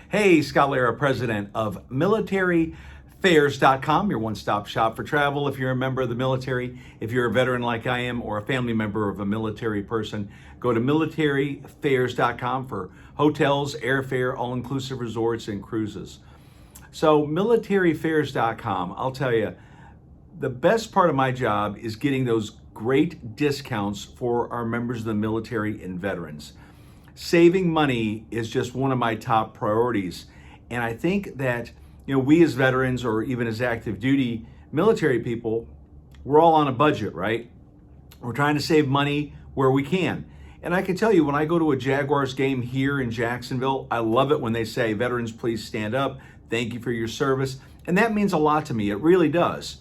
Hey, Scott Lara, president of militaryfairs.com, your one-stop shop for travel. If you're a member of the military, if you're a veteran like I am, or a family member of a military person, go to militaryfairs.com for hotels, airfare, all-inclusive resorts, and cruises. So militaryfairs.com, I'll tell you, the best part of my job is getting those great discounts for our members of the military and veterans. Saving money is just one of my top priorities. And I think that, we as veterans or even as active duty military people, we're all on a budget, right? We're trying to save money where we can. And I can tell you, when I go to a Jaguars game here in Jacksonville, I love it when they say, "Veterans, please stand up. Thank you for your service." And that means a lot to me. It really does.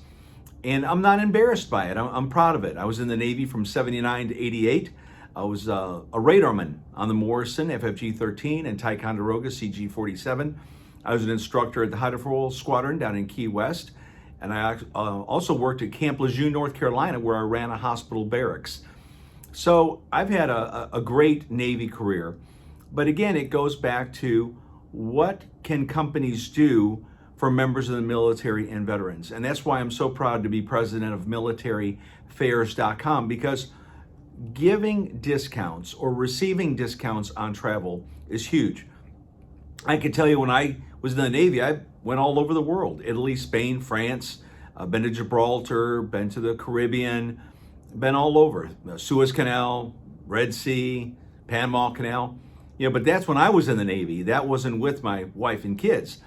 And I'm not embarrassed by it. I'm proud of it. I was in the Navy from 79 to 88. I was a radarman on the Morrison FFG-13 and Ticonderoga CG-47. I was an instructor at the Hydrofoil Squadron down in Key West. And I also worked at Camp Lejeune, North Carolina, where I ran a hospital barracks. So I've had a great Navy career. But again, it goes back to what can companies do for members of the military and veterans. And that's why I'm so proud to be president of militaryfairs.com, because giving discounts or receiving discounts on travel is huge. I can tell you, when I was in the Navy, I went all over the world: Italy, Spain, France, been to Gibraltar, been to the Caribbean, been all over. Suez Canal, Red Sea, Panama Canal. But that's when I was in the Navy. That wasn't with my wife and kids.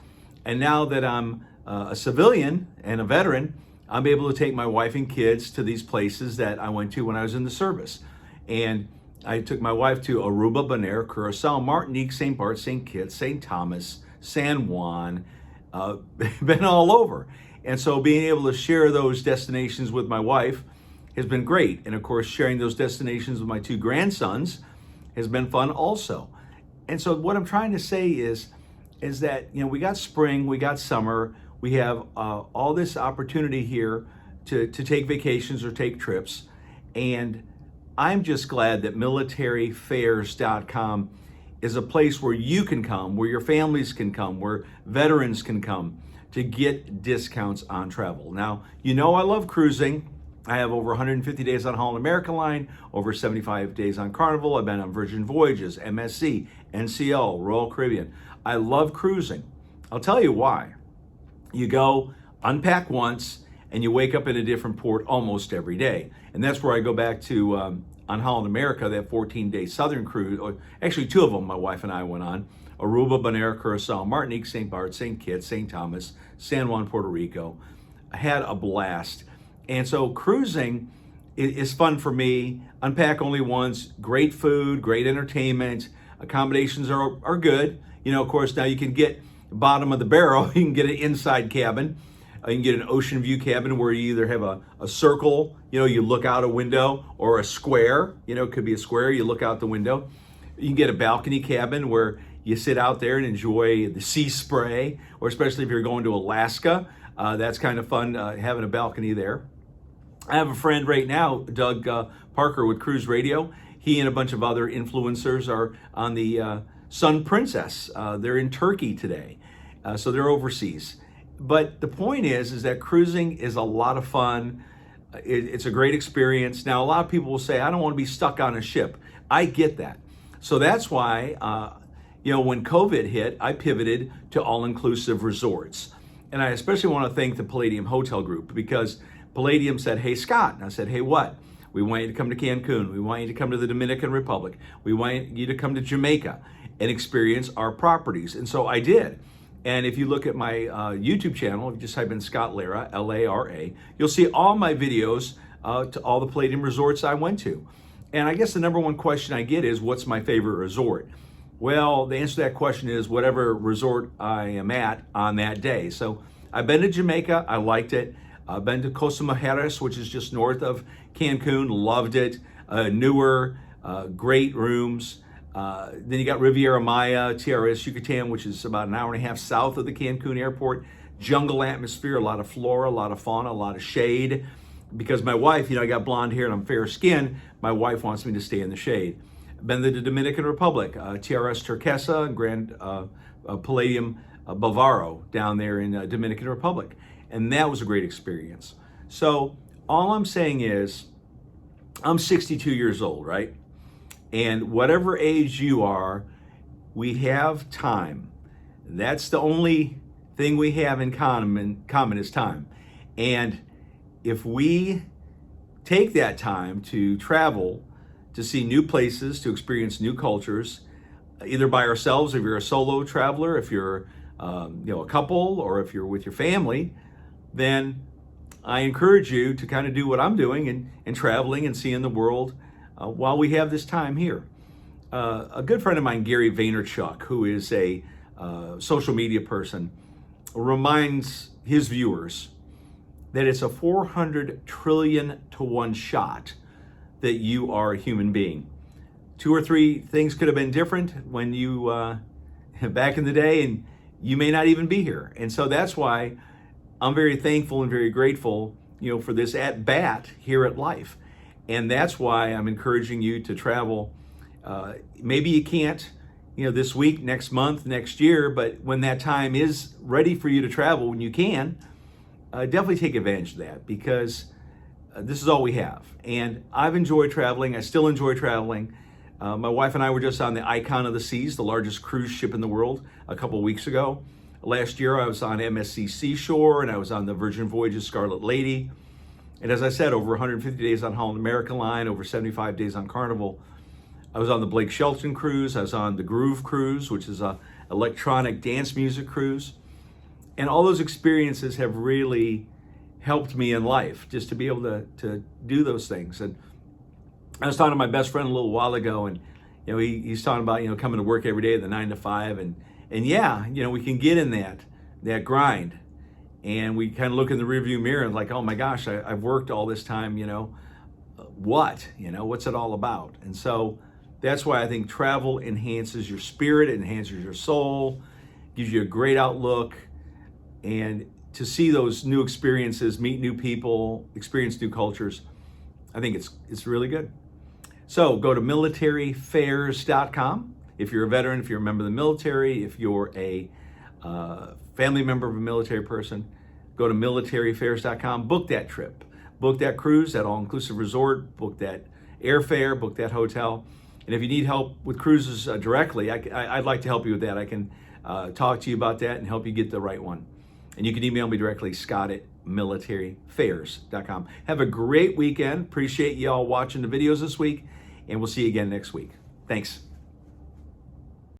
And now that I'm a civilian and a veteran, I'm able to take my wife and kids to these places that I went to when I was in the service. And I took my wife to Aruba, Bonaire, Curacao, Martinique, St. Barth, St. Kitts, St. Thomas, San Juan, been all over. And so being able to share those destinations with my wife has been great. And of course, sharing those destinations with my two grandsons has been fun also. And so what I'm trying to say is that, we got spring, we got summer, we have all this opportunity here to take vacations or take trips. And I'm just glad that militaryfairs.com is a place where you can come, where your families can come, where veterans can come to get discounts on travel. Now, I love cruising. I have over 150 days on Holland America Line, over 75 days on Carnival. I've been on Virgin Voyages, MSC, NCL, Royal Caribbean. I love cruising. I'll tell you why. You go, unpack once, and you wake up in a different port almost every day. And that's where I go back to on Holland America, that 14-day southern cruise, or actually two of them my wife and I went on: Aruba, Bonaire, Curacao, Martinique, St. Barth, St. Kitts, St. Thomas, San Juan, Puerto Rico. I had a blast. And so cruising is fun for me. Unpack only once, great food, great entertainment, accommodations are good. Of course, now you can get bottom of the barrel. You can get an inside cabin. You can get an ocean view cabin where you either have a circle, you look out a window, or a square, it could be a square, you look out the window. You can get a balcony cabin where you sit out there and enjoy the sea spray, or especially if you're going to Alaska, that's kind of fun, having a balcony there. I have a friend right now, Doug Parker with Cruise Radio. He and a bunch of other influencers are on the Sun Princess. They're in Turkey today, so they're overseas. But the point is that cruising is a lot of fun. It's a great experience. Now, a lot of people will say, "I don't want to be stuck on a ship." I get that. So that's why, when COVID hit, I pivoted to all-inclusive resorts. And I especially want to thank the Palladium Hotel Group, because Palladium said, "Hey, Scott." And I said, "Hey, what?" "We want you to come to Cancun. We want you to come to the Dominican Republic. We want you to come to Jamaica and experience our properties." And so I did. And if you look at my YouTube channel, if you just type in Scott Lara, Lara, you'll see all my videos to all the Palladium resorts I went to. And I guess the number one question I get is, what's my favorite resort? Well, the answer to that question is whatever resort I am at on that day. So I've been to Jamaica. I liked it. I've been to Costa Mujeres, which is just north of Cancun. Loved it. Newer, great rooms. Then you got Riviera Maya, TRS Yucatan, which is about an hour and a half south of the Cancun airport. Jungle atmosphere, a lot of flora, a lot of fauna, a lot of shade. Because my wife, I got blonde hair and I'm fair skinned, my wife wants me to stay in the shade. been to the Dominican Republic, TRS Turquesa and Grand Palladium Bavaro down there in Dominican Republic. And that was a great experience. So all I'm saying is, I'm 62 years old, right? And whatever age you are, we have time. That's the only thing we have in common is time. And if we take that time to travel, to see new places, to experience new cultures, either by ourselves, if you're a solo traveler, if you're a couple, or if you're with your family, then I encourage you to kind of do what I'm doing and traveling and seeing the world while we have this time here. A good friend of mine, Gary Vaynerchuk, who is a social media person, reminds his viewers that it's a 400 trillion to 1 shot that you are a human being. 2 or 3 things could have been different when you back in the day, and you may not even be here. And so that's why I'm very thankful and very grateful, for this at bat here at Life. And that's why I'm encouraging you to travel. Maybe you can't, this week, next month, next year, but when that time is ready for you to travel, when you can, definitely take advantage of that, because this is all we have. And I've enjoyed traveling. I still enjoy traveling. My wife and I were just on the Icon of the Seas, the largest cruise ship in the world, a couple of weeks ago. Last year, I was on MSC Seashore, and I was on the Virgin Voyages Scarlet Lady. And as I said, over 150 days on Holland American Line, over 75 days on Carnival. I was on the Blake Shelton cruise. I was on the Groove cruise, which is a electronic dance music cruise. And all those experiences have really helped me in life, just to be able to do those things. And I was talking to my best friend a little while ago, and he's talking about coming to work every day at the 9 to 5, and yeah, we can get in that grind, and we kind of look in the rearview mirror and like, oh my gosh, I've worked all this time, what's it all about? And so that's why I think travel enhances your spirit, it enhances your soul, gives you a great outlook, and to see those new experiences, meet new people, experience new cultures, I think it's really good. So go to militaryfairs.com. If you're a veteran, if you're a member of the military, if you're a family member of a military person, go to militaryfairs.com, book that trip, book that cruise, that all-inclusive resort, book that airfare, book that hotel. And if you need help with cruises directly, I'd like to help you with that. I can talk to you about that and help you get the right one. And you can email me directly, scott@militaryfairs.com. Have a great weekend. Appreciate you all watching the videos this week, and we'll see you again next week. Thanks.